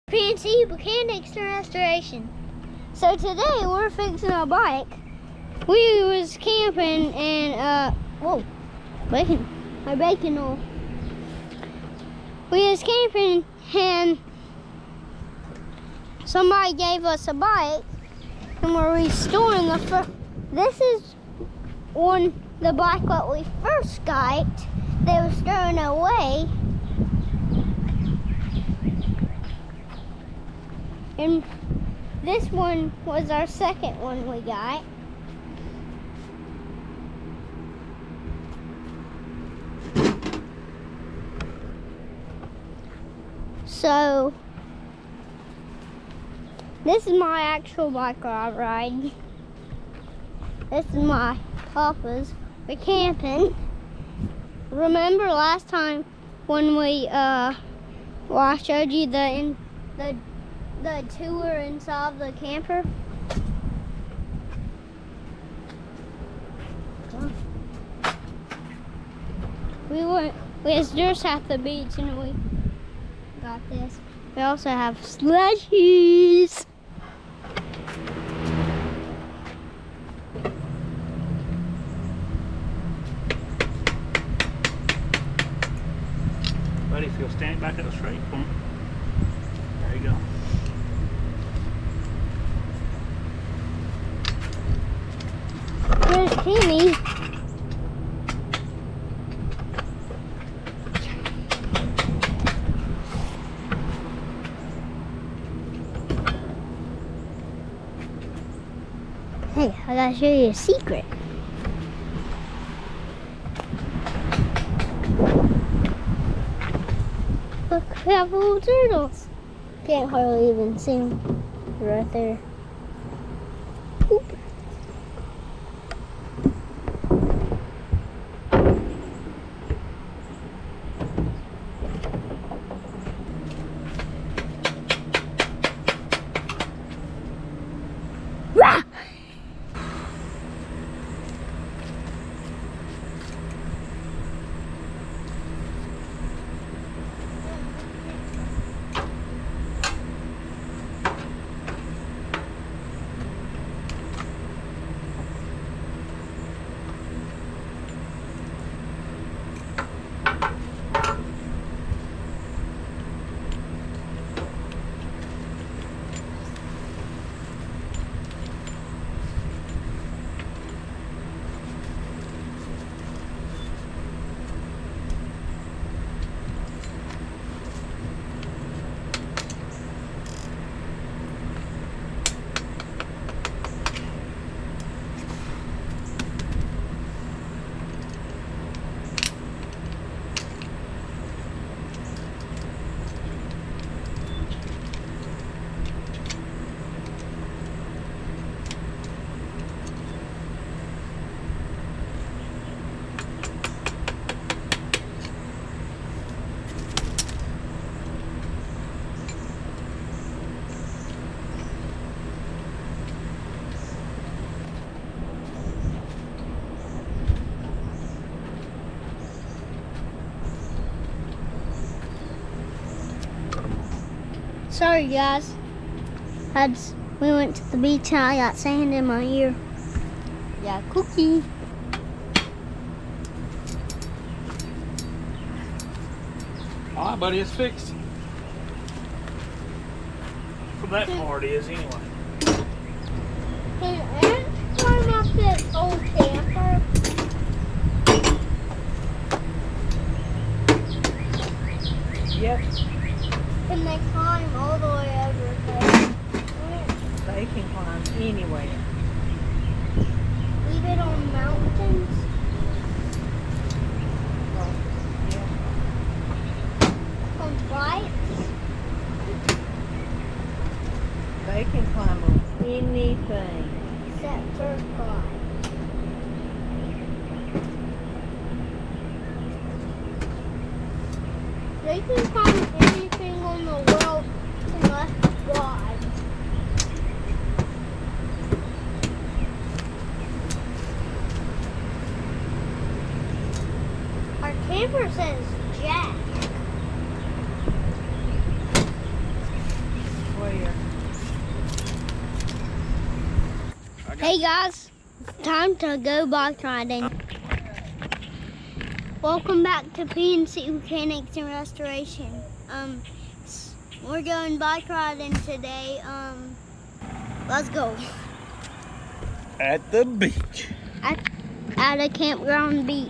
P&C Mechanics Restoration. So today we're fixing a bike. We was camping and whoa, bacon, my bacon roll. We was camping and somebody gave us a bike and we're restoring this is on the bike that we first got. They was thrown away. And this one was our second one we got. So, this is my actual bike I ride. This is my papa's. We're camping. Remember last time when I showed you the tour inside the camper? We was just at the beach and we got this. We also have slushies. Buddy, if you'll stand back at the straight point. There you go. Here's Timmy. Hey, I gotta show you a secret. Look, we have little turtles. Can't hardly even see them. They're right there. Oop. Rah! Sorry guys, we went to the beach and I got sand in my ear. Yeah, cookie. All right, buddy, it's fixed. For that part is anyway. Can ants climb up this old camper? Yep. Can they climb all the way over there? They can climb anywhere. Even on mountains? On bikes? They can climb on anything. Except for bikes. They can climb anything on the world unless God. Our camper says Jack. where? Hey guys, it's time to go bike riding. Welcome back to P&C Mechanics Restoration. We're going bike riding today. Let's go. At the beach. At a campground beach.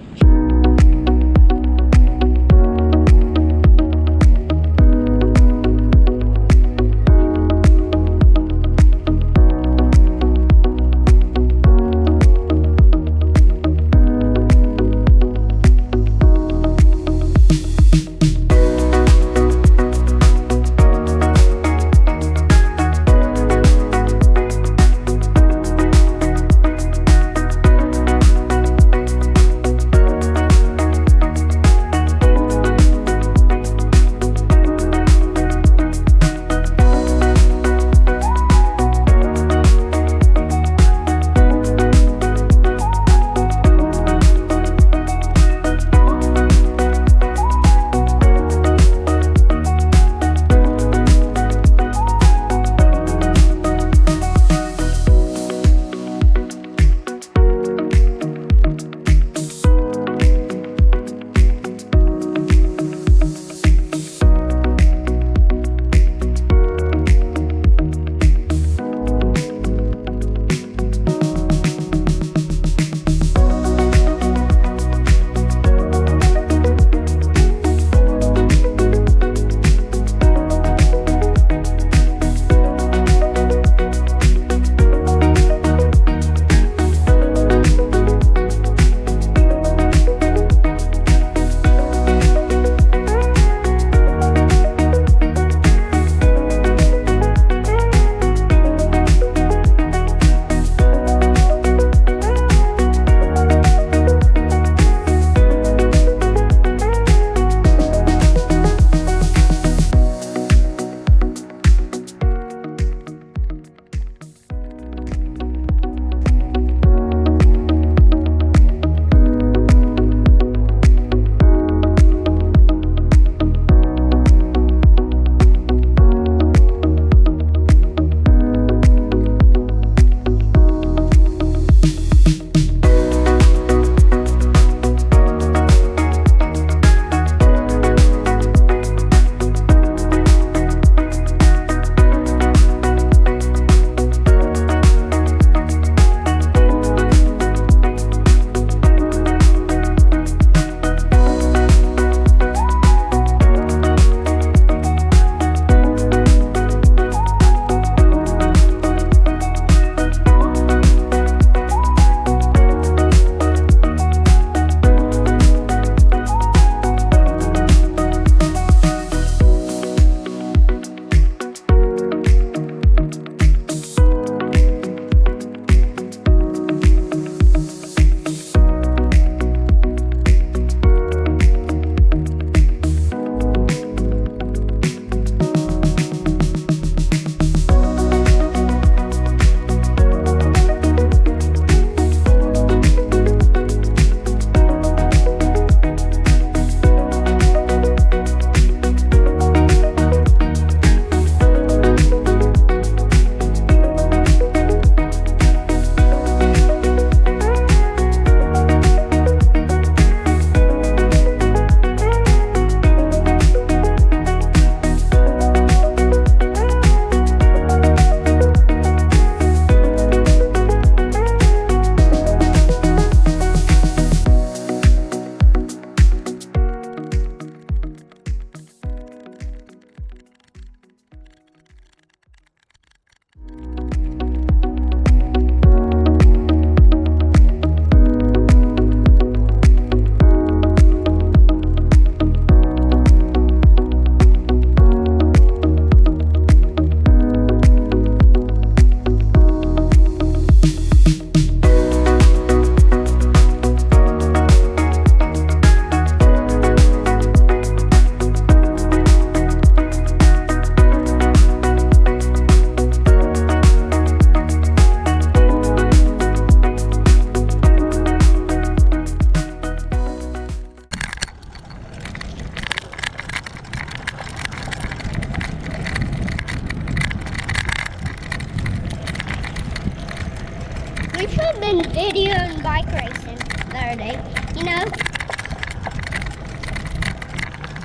We should have been videoing bike racing the other day. You know,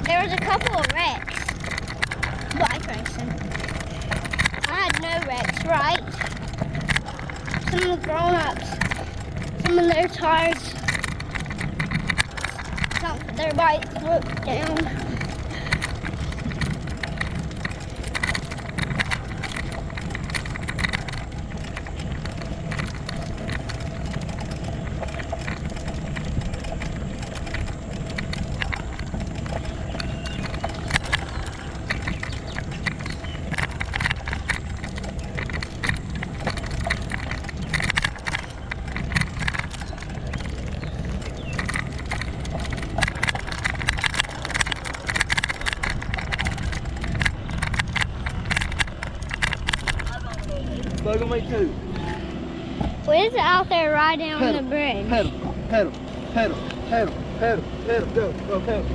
there was a couple of wrecks bike racing. I had no wrecks, right? Some of the grown-ups, some of their tires, some of their bikes broke down. Bug on me too. What is it out there riding on the bridge? Pedal, pedal, pedal, pedal, pedal, pedal, go, pedal.